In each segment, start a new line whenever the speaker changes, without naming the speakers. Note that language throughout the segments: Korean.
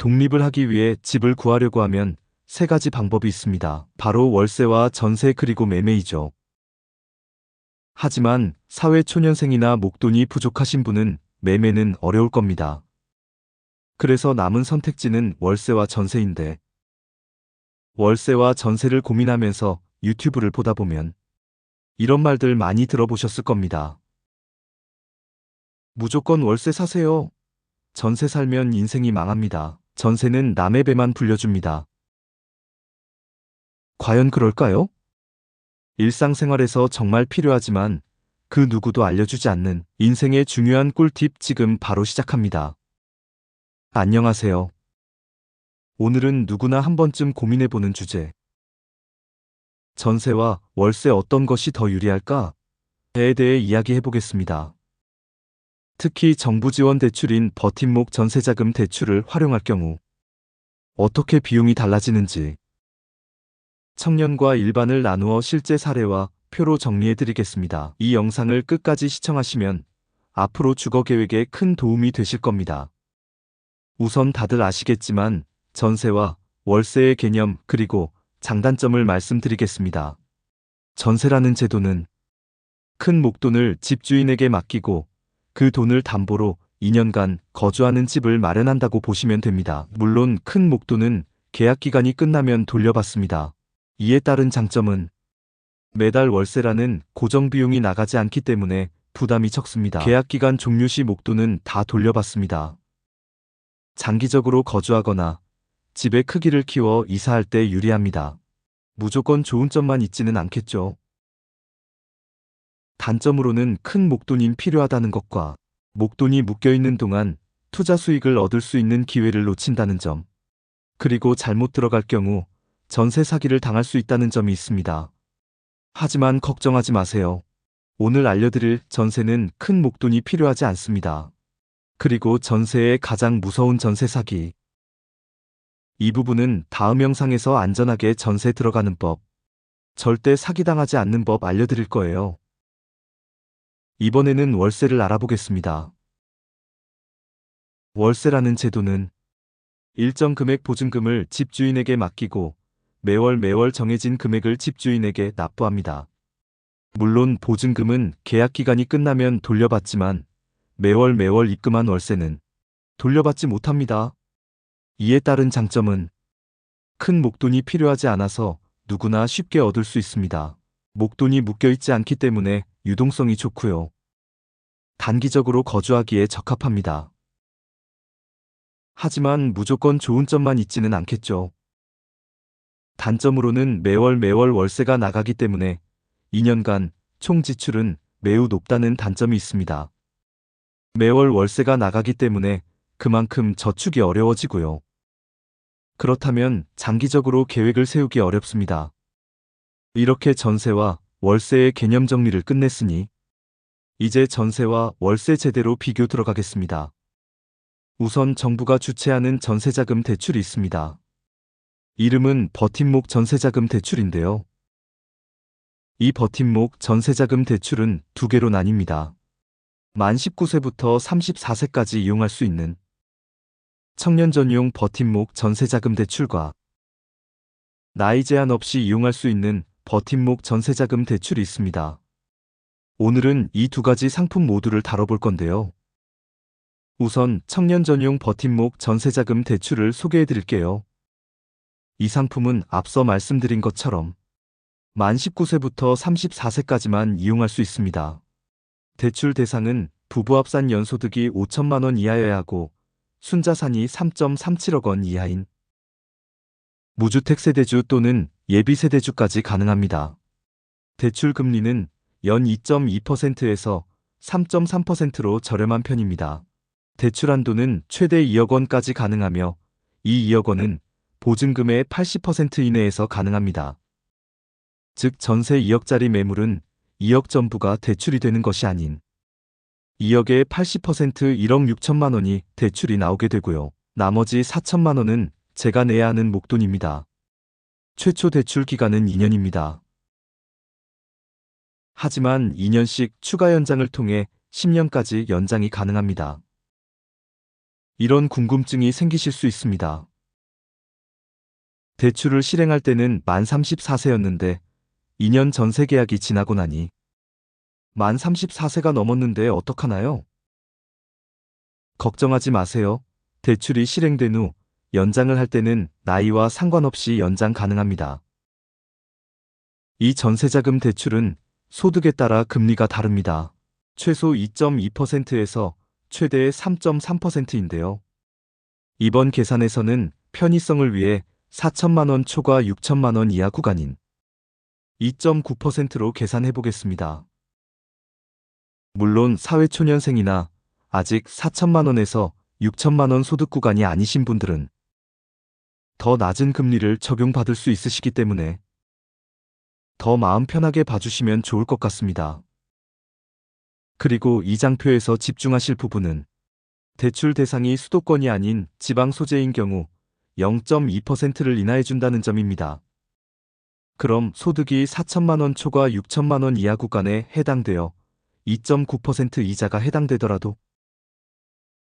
독립을 하기 위해 집을 구하려고 하면 세 가지 방법이 있습니다. 바로 월세와 전세 그리고 매매이죠. 하지만 사회초년생이나 목돈이 부족하신 분은 매매는 어려울 겁니다. 그래서 남은 선택지는 월세와 전세인데, 월세와 전세를 고민하면서 유튜브를 보다 보면 이런 말들 많이 들어보셨을 겁니다. 무조건 월세 사세요. 전세 살면 인생이 망합니다. 전세는 남의 배만 불려줍니다. 과연 그럴까요? 일상생활에서 정말 필요하지만 그 누구도 알려주지 않는 인생의 중요한 꿀팁 지금 바로 시작합니다. 안녕하세요. 오늘은 누구나 한 번쯤 고민해보는 주제. 전세와 월세 어떤 것이 더 유리할까에 대해 이야기해보겠습니다. 특히 정부 지원 대출인 버팀목 전세자금 대출을 활용할 경우 어떻게 비용이 달라지는지 청년과 일반을 나누어 실제 사례와 표로 정리해드리겠습니다. 이 영상을 끝까지 시청하시면 앞으로 주거 계획에 큰 도움이 되실 겁니다. 우선 다들 아시겠지만 전세와 월세의 개념 그리고 장단점을 말씀드리겠습니다. 전세라는 제도는 큰 목돈을 집주인에게 맡기고 그 돈을 담보로 2년간 거주하는 집을 마련한다고 보시면 됩니다. 물론 큰 목돈은 계약 기간이 끝나면 돌려받습니다. 이에 따른 장점은 매달 월세라는 고정 비용이 나가지 않기 때문에 부담이 적습니다. 계약 기간 종료 시 목돈은 다 돌려받습니다. 장기적으로 거주하거나 집의 크기를 키워 이사할 때 유리합니다. 무조건 좋은 점만 있지는 않겠죠. 단점으로는 큰 목돈이 필요하다는 것과 목돈이 묶여있는 동안 투자 수익을 얻을 수 있는 기회를 놓친다는 점, 그리고 잘못 들어갈 경우 전세 사기를 당할 수 있다는 점이 있습니다. 하지만 걱정하지 마세요. 오늘 알려드릴 전세는 큰 목돈이 필요하지 않습니다. 그리고 전세의 가장 무서운 전세 사기. 이 부분은 다음 영상에서 안전하게 전세 들어가는 법, 절대 사기당하지 않는 법 알려드릴 거예요. 이번에는 월세를 알아보겠습니다. 월세라는 제도는 일정 금액 보증금을 집주인에게 맡기고 매월 정해진 금액을 집주인에게 납부합니다. 물론 보증금은 계약 기간이 끝나면 돌려받지만 매월 입금한 월세는 돌려받지 못합니다. 이에 따른 장점은 큰 목돈이 필요하지 않아서 누구나 쉽게 얻을 수 있습니다. 목돈이 묶여있지 않기 때문에 유동성이 좋고요. 단기적으로 거주하기에 적합합니다. 하지만 무조건 좋은 점만 있지는 않겠죠. 단점으로는 매월 월세가 나가기 때문에 2년간 총 지출은 매우 높다는 단점이 있습니다. 매월 월세가 나가기 때문에 그만큼 저축이 어려워지고요. 그렇다면 장기적으로 계획을 세우기 어렵습니다. 이렇게 전세와 월세의 개념 정리를 끝냈으니 이제 전세와 월세 제대로 비교 들어가겠습니다. 우선 정부가 주최하는 전세자금 대출이 있습니다. 이름은 버팀목 전세자금 대출인데요. 이 버팀목 전세자금 대출은 두 개로 나뉩니다. 만 19세부터 34세까지 이용할 수 있는 청년 전용 버팀목 전세자금 대출과 나이 제한 없이 이용할 수 있는 버팀목 전세자금 대출이 있습니다. 오늘은 이 두 가지 상품 모두를 다뤄볼 건데요. 우선 청년 전용 버팀목 전세자금 대출을 소개해 드릴게요. 이 상품은 앞서 말씀드린 것처럼 만 19세부터 34세까지만 이용할 수 있습니다. 대출 대상은 부부 합산 연소득이 5천만 원 이하여야 하고 순자산이 3.37억 원 이하인 무주택 세대주 또는 예비 세대주까지 가능합니다. 대출 금리는 연 2.2%에서 3.3%로 저렴한 편입니다. 대출 한도는 최대 2억 원까지 가능하며 이 2억 원은 보증금의 80% 이내에서 가능합니다. 즉 전세 2억짜리 매물은 2억 전부가 대출이 되는 것이 아닌 2억의 80% 1억 6천만 원이 대출이 나오게 되고요. 나머지 4천만 원은 제가 내야 하는 목돈입니다. 최초 대출 기간은 2년입니다. 하지만 2년씩 추가 연장을 통해 10년까지 연장이 가능합니다. 이런 궁금증이 생기실 수 있습니다. 대출을 실행할 때는 만 34세였는데 2년 전세 계약이 지나고 나니 만 34세가 넘었는데 어떡하나요? 걱정하지 마세요. 대출이 실행된 후 연장을 할 때는 나이와 상관없이 연장 가능합니다. 이 전세자금 대출은 소득에 따라 금리가 다릅니다. 최소 2.2%에서 최대 3.3%인데요. 이번 계산에서는 편의성을 위해 4천만 원 초과 6천만 원 이하 구간인 2.9%로 계산해 보겠습니다. 물론 사회초년생이나 아직 4천만 원에서 6천만 원 소득 구간이 아니신 분들은 더 낮은 금리를 적용받을 수 있으시기 때문에 더 마음 편하게 봐주시면 좋을 것 같습니다. 그리고 이 장표에서 집중하실 부분은 대출 대상이 수도권이 아닌 지방 소재인 경우 0.2%를 인하해 준다는 점입니다. 그럼 소득이 4천만 원 초과 6천만 원 이하 구간에 해당되어 2.9% 이자가 해당되더라도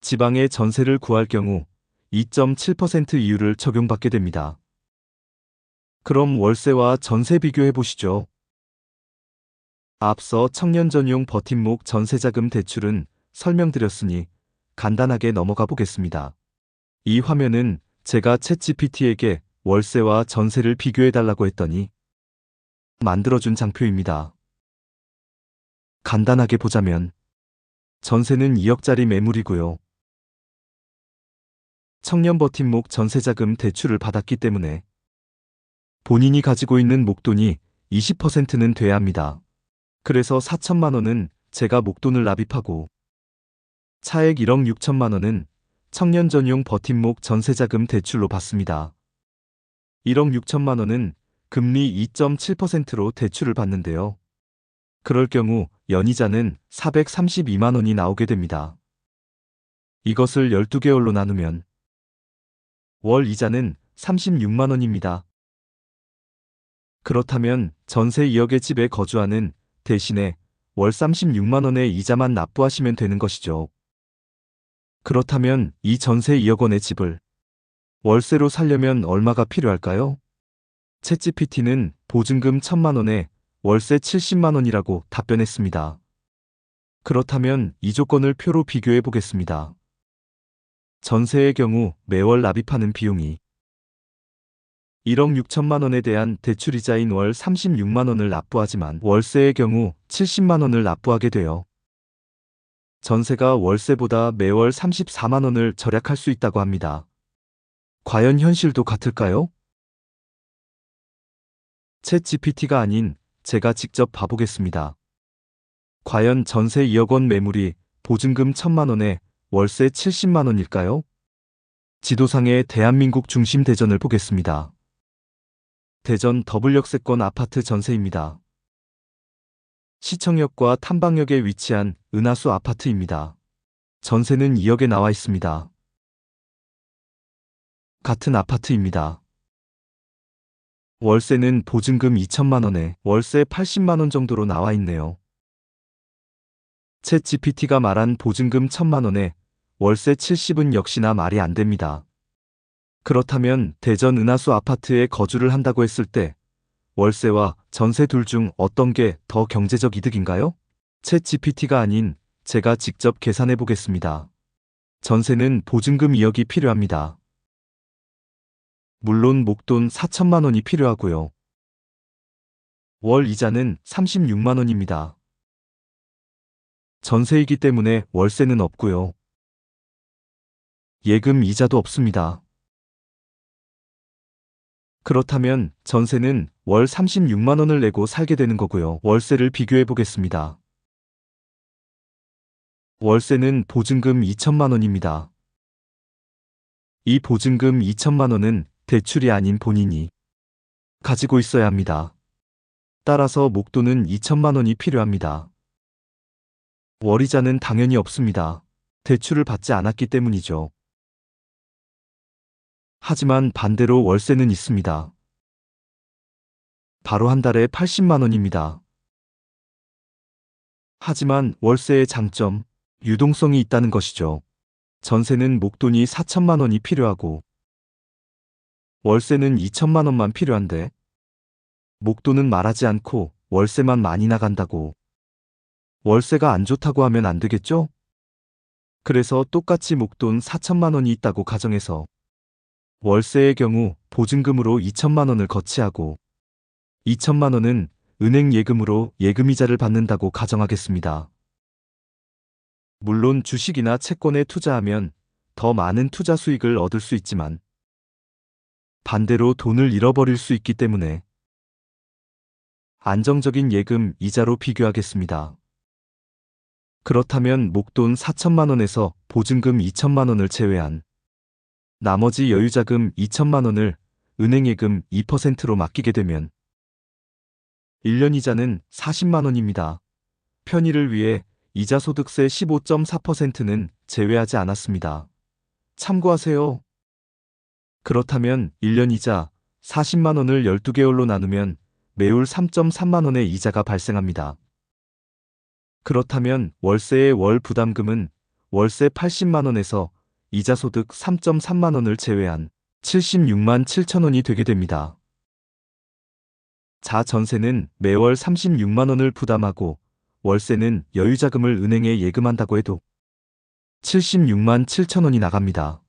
지방에 전세를 구할 경우 2.7% 이율을 적용받게 됩니다. 그럼 월세와 전세 비교해 보시죠. 앞서 청년 전용 버팀목 전세자금 대출은 설명드렸으니 간단하게 넘어가 보겠습니다. 이 화면은 제가 챗GPT에게 월세와 전세를 비교해 달라고 했더니 만들어준 장표입니다. 간단하게 보자면 전세는 2억짜리 매물이고요. 청년 버팀목 전세자금 대출을 받았기 때문에 본인이 가지고 있는 목돈이 20%는 돼야 합니다. 그래서 4천만 원은 제가 목돈을 납입하고 차액 1억 6천만 원은 청년 전용 버팀목 전세자금 대출로 받습니다. 1억 6천만 원은 금리 2.7%로 대출을 받는데요. 그럴 경우 연이자는 432만 원이 나오게 됩니다. 이것을 12개월로 나누면 월 이자는 36만 원입니다. 그렇다면 전세 2억의 집에 거주하는 대신에 월 36만 원의 이자만 납부하시면 되는 것이죠. 그렇다면 이 전세 2억 원의 집을 월세로 살려면 얼마가 필요할까요? 챗GPT는 보증금 1천만 원에 월세 70만 원이라고 답변했습니다. 그렇다면 이 조건을 표로 비교해 보겠습니다. 전세의 경우 매월 납입하는 비용이 1억 6천만 원에 대한 대출이자인 월 36만 원을 납부하지만 월세의 경우 70만 원을 납부하게 되어 전세가 월세보다 매월 34만 원을 절약할 수 있다고 합니다. 과연 현실도 같을까요? 챗 GPT가 아닌 제가 직접 봐보겠습니다. 과연 전세 2억 원 매물이 보증금 1천만 원에 월세 70만 원일까요? 지도상의 대한민국 중심 대전을 보겠습니다. 대전 더블역세권 아파트 전세입니다. 시청역과 탐방역에 위치한 은하수 아파트입니다. 전세는 2억에 나와 있습니다. 같은 아파트입니다. 월세는 보증금 2천만 원에 월세 80만 원 정도로 나와 있네요. 챗 GPT가 말한 보증금 1천만 원에 월세 70은 역시나 말이 안 됩니다. 그렇다면 대전 은하수 아파트에 거주를 한다고 했을 때 월세와 전세 둘 중 어떤 게 더 경제적 이득인가요? 챗 GPT가 아닌 제가 직접 계산해 보겠습니다. 전세는 보증금 2억이 필요합니다. 물론 목돈 4천만 원이 필요하고요. 월 이자는 36만 원입니다. 전세이기 때문에 월세는 없고요. 예금 이자도 없습니다. 그렇다면 전세는 월 36만 원을 내고 살게 되는 거고요. 월세를 비교해 보겠습니다. 월세는 보증금 2천만 원입니다. 이 보증금 2천만 원은 대출이 아닌 본인이 가지고 있어야 합니다. 따라서 목돈은 2천만 원이 필요합니다. 월이자는 당연히 없습니다. 대출을 받지 않았기 때문이죠. 하지만 반대로 월세는 있습니다. 바로 한 달에 80만 원입니다. 하지만 월세의 장점, 유동성이 있다는 것이죠. 전세는 목돈이 4천만 원이 필요하고 월세는 2천만 원만 필요한데 목돈은 말하지 않고 월세만 많이 나간다고 월세가 안 좋다고 하면 안 되겠죠? 그래서 똑같이 목돈 4천만 원이 있다고 가정해서 월세의 경우 보증금으로 2천만 원을 거치하고 2천만 원은 은행 예금으로 예금이자를 받는다고 가정하겠습니다. 물론 주식이나 채권에 투자하면 더 많은 투자 수익을 얻을 수 있지만 반대로 돈을 잃어버릴 수 있기 때문에 안정적인 예금 이자로 비교하겠습니다. 그렇다면 목돈 4천만 원에서 보증금 2천만 원을 제외한 나머지 여유자금 2천만 원을 은행예금 2%로 맡기게 되면 1년 이자는 40만 원입니다. 편의를 위해 이자소득세 15.4%는 제외하지 않았습니다. 참고하세요. 그렇다면 1년 이자 40만 원을 12개월로 나누면 매월 3.3만 원의 이자가 발생합니다. 그렇다면 월세의 월 부담금은 월세 80만 원에서 이자소득 3.3만 원을 제외한 76만 7천 원이 되게 됩니다. 전세는 매월 36만 원을 부담하고 월세는 여유자금을 은행에 예금한다고 해도 76만 7천 원이 나갑니다.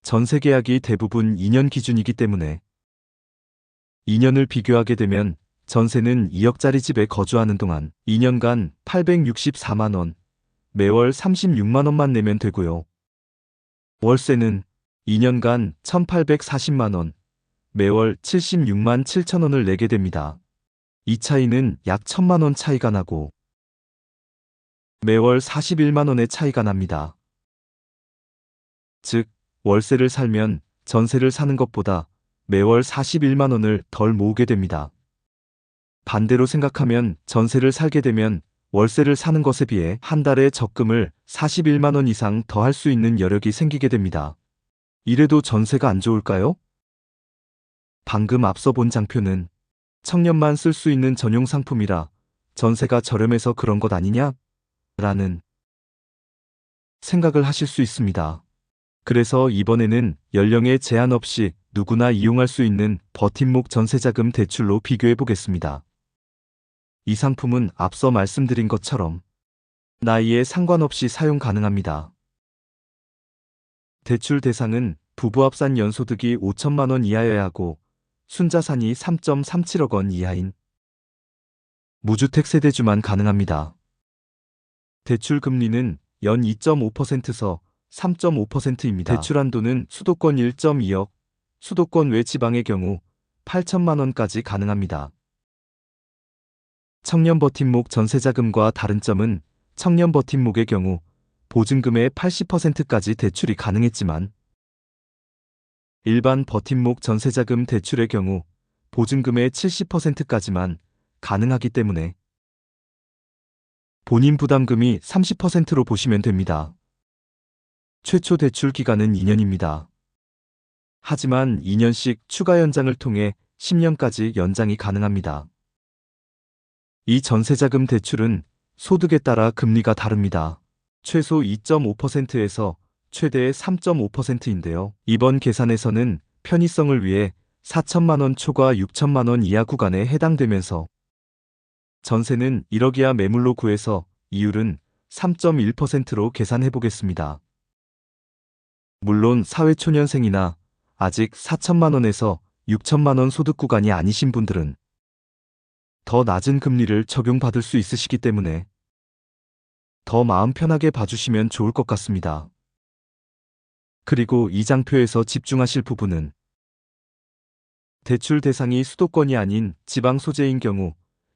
전세 계약이 대부분 2년 기준이기 때문에 2년을 비교하게 되면 전세는 2억짜리 집에 거주하는 동안 2년간 864만 원, 매월 36만 원만 내면 되고요. 월세는 2년간 1,840만 원, 매월 76만 7천 원을 내게 됩니다. 이 차이는 약 1,000만 원 차이가 나고 매월 41만 원의 차이가 납니다. 즉, 월세를 살면 전세를 사는 것보다 매월 41만 원을 덜 모으게 됩니다. 반대로 생각하면 전세를 살게 되면 월세를 사는 것에 비해 한 달에 적금을 41만 원 이상 더 할 수 있는 여력이 생기게 됩니다. 이래도 전세가 안 좋을까요? 방금 앞서 본 장표는 청년만 쓸 수 있는 전용 상품이라 전세가 저렴해서 그런 것 아니냐? 라는 생각을 하실 수 있습니다. 그래서 이번에는 연령에 제한 없이 누구나 이용할 수 있는 버팀목 전세자금 대출로 비교해 보겠습니다. 이 상품은 앞서 말씀드린 것처럼 나이에 상관없이 사용 가능합니다. 대출 대상은 부부 합산 연소득이 5천만 원 이하여야 하고 순자산이 3.37억 원 이하인 무주택 세대주만 가능합니다. 대출 금리는 연 2.5%서 3.5%입니다. 대출 한도는 수도권 1.2억, 수도권 외 지방의 경우 8천만 원까지 가능합니다. 청년 버팀목 전세자금과 다른 점은 청년 버팀목의 경우 보증금의 80%까지 대출이 가능했지만 일반 버팀목 전세자금 대출의 경우 보증금의 70%까지만 가능하기 때문에 본인 부담금이 30%로 보시면 됩니다. 최초 대출 기간은 2년입니다. 하지만 2년씩 추가 연장을 통해 10년까지 연장이 가능합니다. 이 전세자금 대출은 소득에 따라 금리가 다릅니다. 최소 2.5%에서 최대 3.5%인데요. 이번 계산에서는 편의성을 위해 4천만 원 초과 6천만 원 이하 구간에 해당되면서 전세는 1억 이하 매물로 구해서 이율은 3.1%로 계산해 보겠습니다. 물론 사회초년생이나 아직 4천만 원에서 6천만 원 소득 구간이 아니신 분들은 더 낮은 금리를 적용받을 수 있으시기 때문에 더 마음 편하게 봐주시면 좋을 것 같습니다. 그리고 이 장표에서 집중하실 부분은 대출 대상이 수도권이 아닌 지방 소재인 경우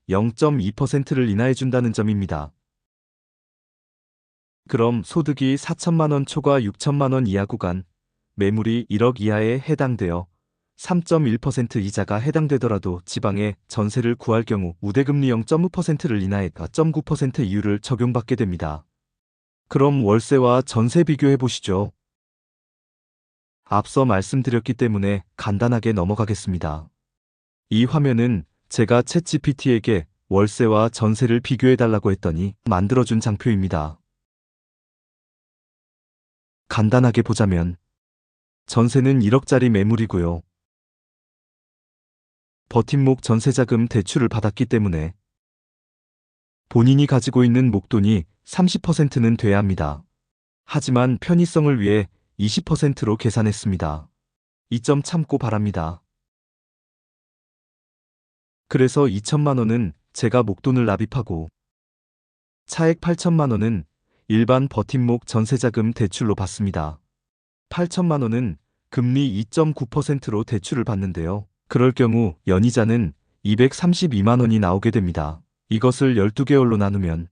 0.2%를 인하해준다는 점입니다. 그럼 소득이 4천만 원 초과 6천만 원 이하 구간, 매물이 1억 이하에 해당되어 3.1% 이자가 해당되더라도 지방에 전세를 구할 경우 우대금리 0.5%를 인하해 4.9% 이율을 적용받게 됩니다. 그럼 월세와 전세 비교해 보시죠. 앞서 말씀드렸기 때문에 간단하게 넘어가겠습니다. 이 화면은 제가 챗GPT에게 월세와 전세를 비교해 달라고 했더니 만들어준 장표입니다. 간단하게 보자면 전세는 1억짜리 매물이고요. 버팀목 전세자금 대출을 받았기 때문에 본인이 가지고 있는 목돈이 30%는 돼야 합니다. 하지만 편의성을 위해 20%로 계산했습니다. 이 점 참고 바랍니다. 그래서 2천만 원은 제가 목돈을 납입하고 차액 8천만 원은 일반 버팀목 전세자금 대출로 받습니다. 8천만 원은 금리 2.9%로 대출을 받는데요. 그럴 경우 연이자는 232만 원이 나오게 됩니다. 이것을 12개월로 나누면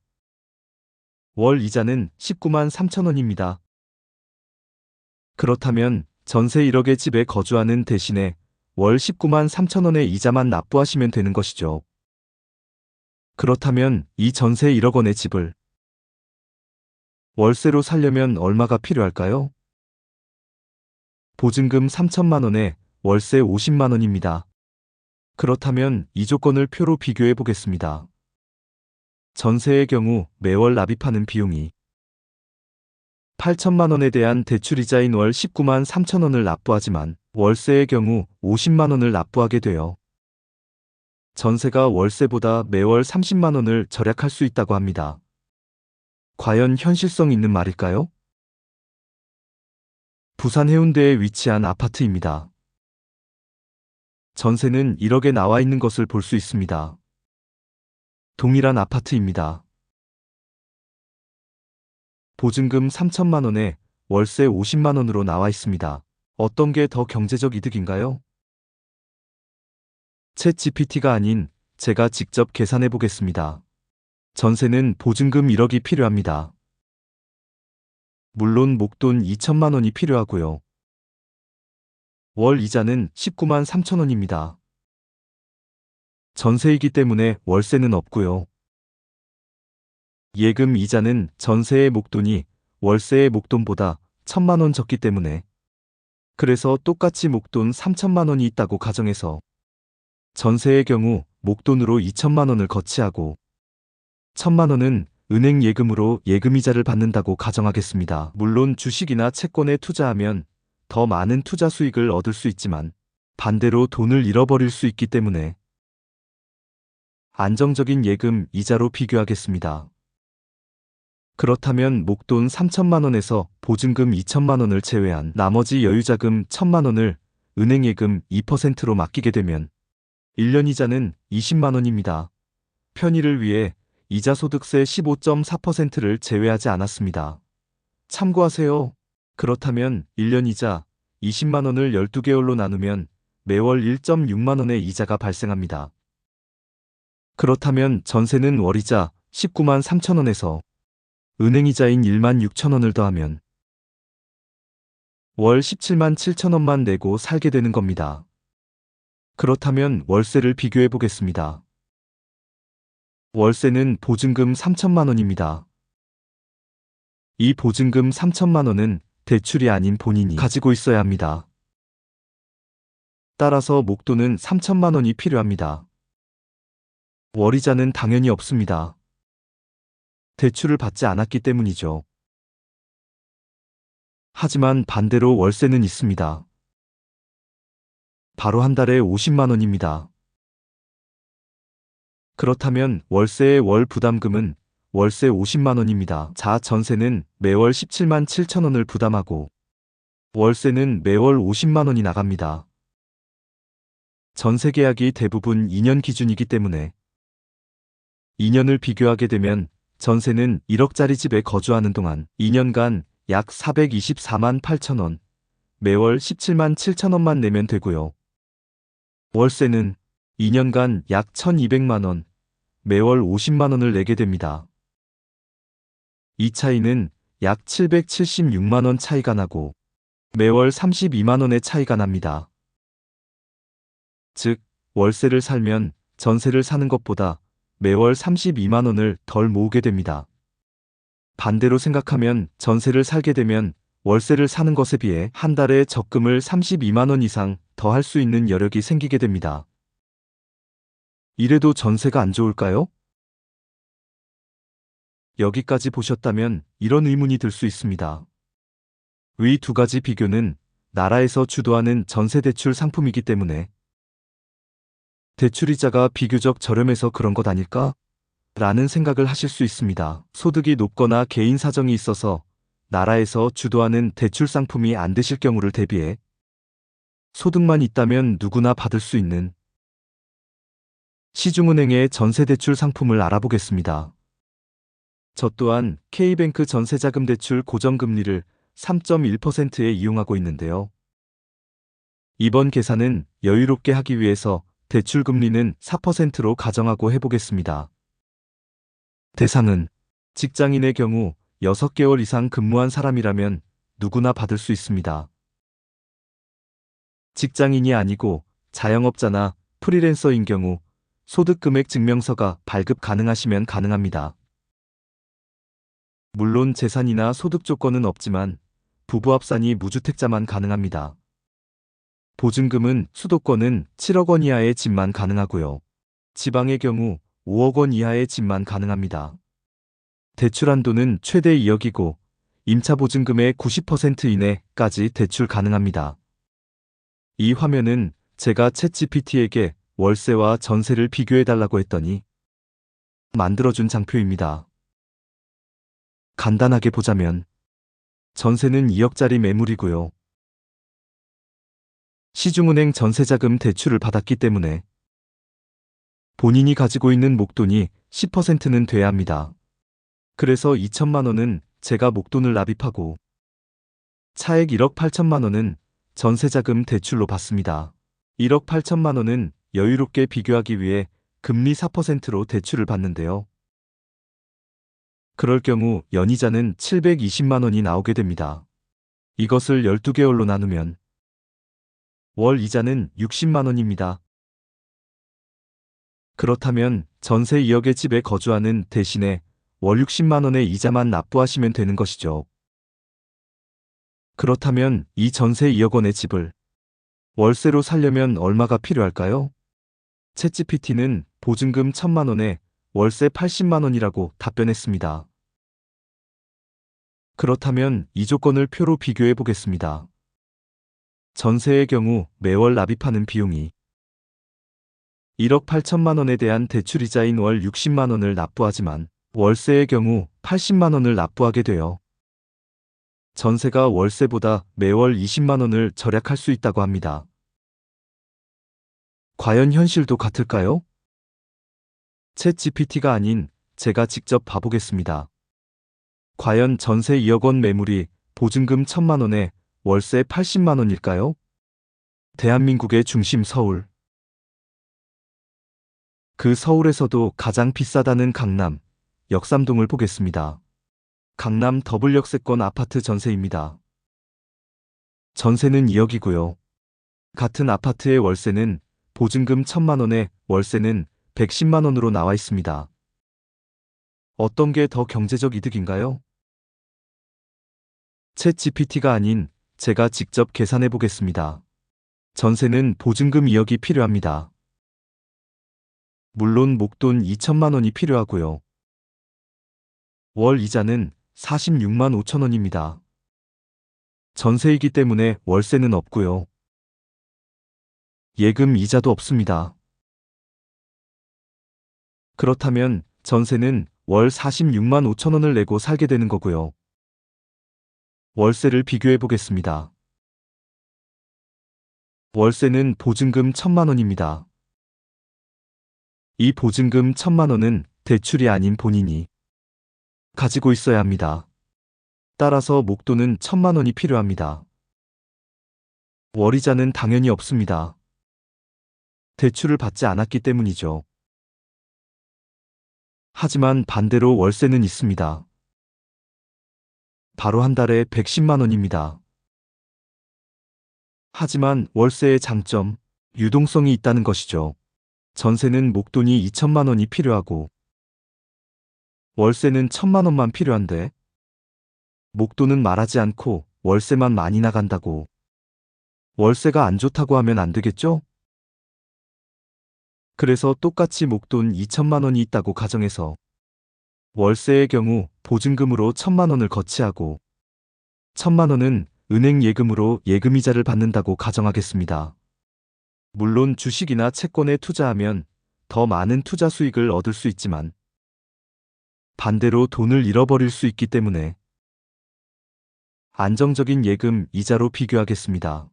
월 이자는 19만 3천 원입니다. 그렇다면 전세 1억의 집에 거주하는 대신에 월 19만 3천 원의 이자만 납부하시면 되는 것이죠. 그렇다면 이 전세 1억 원의 집을 월세로 살려면 얼마가 필요할까요? 보증금 3천만 원에 월세 50만 원입니다. 그렇다면 이 조건을 표로 비교해 보겠습니다. 전세의 경우 매월 납입하는 비용이 8천만 원에 대한 대출이자인 월 19만 3천 원을 납부하지만 월세의 경우 50만 원을 납부하게 되어 전세가 월세보다 매월 30만 원을 절약할 수 있다고 합니다. 과연 현실성 있는 말일까요? 부산 해운대에 위치한 아파트입니다. 전세는 1억에 나와 있는 것을 볼 수 있습니다. 동일한 아파트입니다. 보증금 3천만 원에 월세 50만 원으로 나와 있습니다. 어떤 게 더 경제적 이득인가요? 챗 GPT가 아닌 제가 직접 계산해 보겠습니다. 전세는 보증금 1억이 필요합니다. 물론 목돈 2천만 원이 필요하고요. 월 이자는 19만 3천 원입니다. 전세이기 때문에 월세는 없고요. 예금 이자는 전세의 목돈이 월세의 목돈보다 1천만 원 적기 때문에 그래서 똑같이 목돈 3천만 원이 있다고 가정해서 전세의 경우 목돈으로 2천만 원을 거치하고 1천만 원은 은행 예금으로 예금이자를 받는다고 가정하겠습니다. 물론 주식이나 채권에 투자하면 더 많은 투자 수익을 얻을 수 있지만 반대로 돈을 잃어버릴 수 있기 때문에 안정적인 예금 이자로 비교하겠습니다. 그렇다면 목돈 3천만 원에서 보증금 2천만 원을 제외한 나머지 여유자금 1천만 원을 은행 예금 2%로 맡기게 되면 1년 이자는 20만 원입니다. 편의를 위해 이자소득세 15.4%를 제외하지 않았습니다. 참고하세요. 그렇다면 1년 이자 20만 원을 12개월로 나누면 매월 1.6만 원의 이자가 발생합니다. 그렇다면 전세는 월이자 19만 3천 원에서 은행이자인 1만 6천 원을 더하면 월 17만 7천 원만 내고 살게 되는 겁니다. 그렇다면 월세를 비교해 보겠습니다. 월세는 보증금 3천만 원입니다. 이 보증금 3천만 원은 대출이 아닌 본인이 가지고 있어야 합니다. 따라서 목돈은 3천만 원이 필요합니다. 월이자는 당연히 없습니다. 대출을 받지 않았기 때문이죠. 하지만 반대로 월세는 있습니다. 바로 한 달에 50만 원입니다. 그렇다면 월세의 월 부담금은 월세 50만 원입니다. 자, 전세는 매월 17만 7천 원을 부담하고 월세는 매월 50만 원이 나갑니다. 전세 계약이 대부분 2년 기준이기 때문에 2년을 비교하게 되면 전세는 1억짜리 집에 거주하는 동안 2년간 약 424만 8천 원, 매월 17만 7천 원만 내면 되고요. 월세는 2년간 약 1,200만 원, 매월 50만 원을 내게 됩니다. 이 차이는 약 776만 원 차이가 나고 매월 32만 원의 차이가 납니다. 즉, 월세를 살면 전세를 사는 것보다 매월 32만 원을 덜 모으게 됩니다. 반대로 생각하면 전세를 살게 되면 월세를 사는 것에 비해 한 달에 적금을 32만 원 이상 더 할 수 있는 여력이 생기게 됩니다. 이래도 전세가 안 좋을까요? 여기까지 보셨다면 이런 의문이 들 수 있습니다. 위 두 가지 비교는 나라에서 주도하는 전세대출 상품이기 때문에 대출이자가 비교적 저렴해서 그런 것 아닐까? 라는 생각을 하실 수 있습니다. 소득이 높거나 개인 사정이 있어서 나라에서 주도하는 대출 상품이 안 되실 경우를 대비해 소득만 있다면 누구나 받을 수 있는 시중은행의 전세대출 상품을 알아보겠습니다. 저 또한 K뱅크 전세자금 대출 고정금리를 3.1%에 이용하고 있는데요. 이번 계산은 여유롭게 하기 위해서 대출 금리는 4%로 가정하고 해보겠습니다. 대상은 직장인의 경우 6개월 이상 근무한 사람이라면 누구나 받을 수 있습니다. 직장인이 아니고 자영업자나 프리랜서인 경우 소득금액 증명서가 발급 가능하시면 가능합니다. 물론 재산이나 소득 조건은 없지만 부부 합산이 무주택자만 가능합니다. 보증금은 수도권은 7억 원 이하의 집만 가능하고요. 지방의 경우 5억 원 이하의 집만 가능합니다. 대출 한도는 최대 2억이고 임차 보증금의 90% 이내까지 대출 가능합니다. 이 화면은 제가 챗GPT에게 월세와 전세를 비교해달라고 했더니 만들어준 장표입니다. 간단하게 보자면 전세는 2억짜리 매물이고요. 시중은행 전세자금 대출을 받았기 때문에 본인이 가지고 있는 목돈이 10%는 돼야 합니다. 그래서 2천만 원은 제가 목돈을 납입하고 차액 1억 8천만 원은 전세자금 대출로 받습니다. 1억 8천만 원은 여유롭게 비교하기 위해 금리 4%로 대출을 받는데요. 그럴 경우 연이자는 720만 원이 나오게 됩니다. 이것을 12개월로 나누면 월 이자는 60만 원입니다. 그렇다면 전세 2억의 집에 거주하는 대신에 월 60만 원의 이자만 납부하시면 되는 것이죠. 그렇다면 이 전세 2억 원의 집을 월세로 살려면 얼마가 필요할까요? 챗GPT는 보증금 1,000만 원에 월세 80만 원이라고 답변했습니다. 그렇다면 이 조건을 표로 비교해 보겠습니다. 전세의 경우 매월 납입하는 비용이 1억 8천만 원에 대한 대출이자인 월 60만 원을 납부하지만 월세의 경우 80만 원을 납부하게 되어 전세가 월세보다 매월 20만 원을 절약할 수 있다고 합니다. 과연 현실도 같을까요? 챗GPT가 아닌 제가 직접 봐보겠습니다. 과연 전세 2억 원 매물이 보증금 1,000만 원에 월세 80만 원일까요? 대한민국의 중심 서울. 그 서울에서도 가장 비싸다는 강남, 역삼동을 보겠습니다. 강남 더블 역세권 아파트 전세입니다. 전세는 2억이고요. 같은 아파트의 월세는 보증금 1,000만 원에 월세는 110만 원으로 나와 있습니다. 어떤 게 더 경제적 이득인가요? 챗GPT가 아닌 제가 직접 계산해 보겠습니다. 전세는 보증금 2억이 필요합니다. 물론 목돈 2천만 원이 필요하고요. 월 이자는 46만 5천 원입니다. 전세이기 때문에 월세는 없고요. 예금 이자도 없습니다. 그렇다면 전세는 월 46만 5천 원을 내고 살게 되는 거고요. 월세를 비교해 보겠습니다. 월세는 보증금 1,000만 원입니다. 이 보증금 1,000만 원은 대출이 아닌 본인이 가지고 있어야 합니다. 따라서 목돈은 1,000만 원이 필요합니다. 월이자는 당연히 없습니다. 대출을 받지 않았기 때문이죠. 하지만 반대로 월세는 있습니다. 바로 한 달에 110만 원입니다. 하지만 월세의 장점, 유동성이 있다는 것이죠. 전세는 목돈이 2천만 원이 필요하고 월세는 1,000만 원만 필요한데 목돈은 말하지 않고 월세만 많이 나간다고 월세가 안 좋다고 하면 안 되겠죠? 그래서 똑같이 목돈 2천만 원이 있다고 가정해서 월세의 경우 보증금으로 1,000만 원을 거치하고 1,000만 원은 은행 예금으로 예금이자를 받는다고 가정하겠습니다. 물론 주식이나 채권에 투자하면 더 많은 투자 수익을 얻을 수 있지만 반대로 돈을 잃어버릴 수 있기 때문에 안정적인 예금 이자로 비교하겠습니다.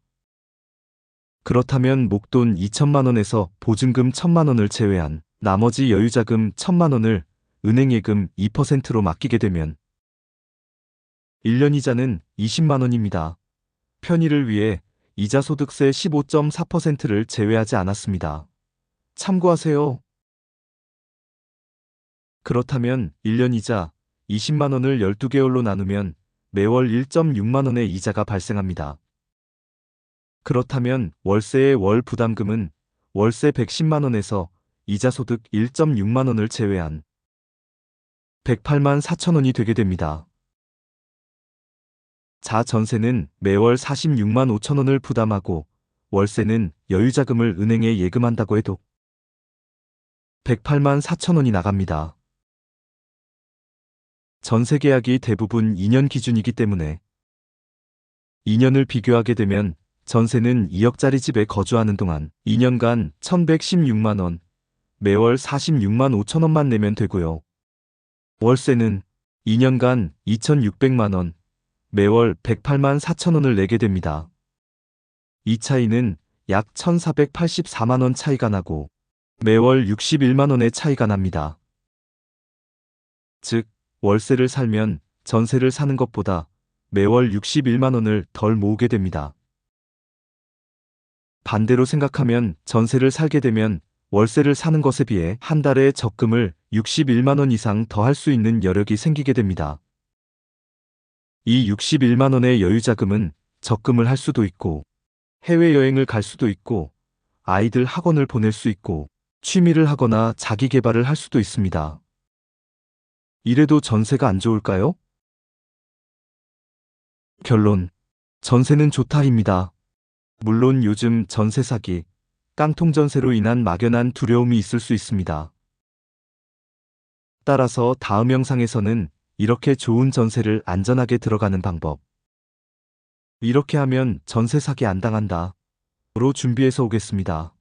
그렇다면 목돈 2천만 원에서 보증금 1천만 원을 제외한 나머지 여유자금 1천만 원을 은행 예금 2%로 맡기게 되면 1년 이자는 20만 원입니다. 편의를 위해 이자소득세 15.4%를 제외하지 않았습니다. 참고하세요. 그렇다면 1년 이자 20만 원을 12개월로 나누면 매월 1.6만 원의 이자가 발생합니다. 그렇다면 월세의 월 부담금은 월세 110만 원에서 이자소득 1.6만 원을 제외한 108만 4천 원이 되게 됩니다. 전세는 매월 46만 5천 원을 부담하고 월세는 여유자금을 은행에 예금한다고 해도 108만 4천 원이 나갑니다. 전세 계약이 대부분 2년 기준이기 때문에 2년을 비교하게 되면 전세는 2억짜리 집에 거주하는 동안 2년간 1,116만 원, 매월 46만 5천 원만 내면 되고요. 월세는 2년간 2,600만 원, 매월 108만 4천 원을 내게 됩니다. 이 차이는 약 1,484만 원 차이가 나고 매월 61만 원의 차이가 납니다. 즉, 월세를 살면 전세를 사는 것보다 매월 61만 원을 덜 모으게 됩니다. 반대로 생각하면 전세를 살게 되면 월세를 사는 것에 비해 한 달에 적금을 61만 원 이상 더 할 수 있는 여력이 생기게 됩니다. 이 61만 원의 여유자금은 적금을 할 수도 있고 해외여행을 갈 수도 있고 아이들 학원을 보낼 수 있고 취미를 하거나 자기 개발을 할 수도 있습니다. 이래도 전세가 안 좋을까요? 결론. 전세는 좋다입니다. 물론 요즘 전세 사기, 깡통 전세로 인한 막연한 두려움이 있을 수 있습니다. 따라서 다음 영상에서는 이렇게 좋은 전세를 안전하게 들어가는 방법. 이렇게 하면 전세 사기 안 당한다. 로 준비해서 오겠습니다.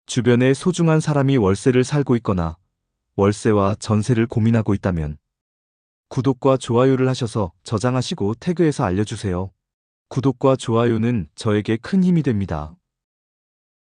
주변에 소중한 사람이 월세를 살고 있거나 월세와 전세를 고민하고 있다면 구독과 좋아요를 하셔서 저장하시고 태그해서 알려주세요. 구독과 좋아요는 저에게 큰 힘이 됩니다.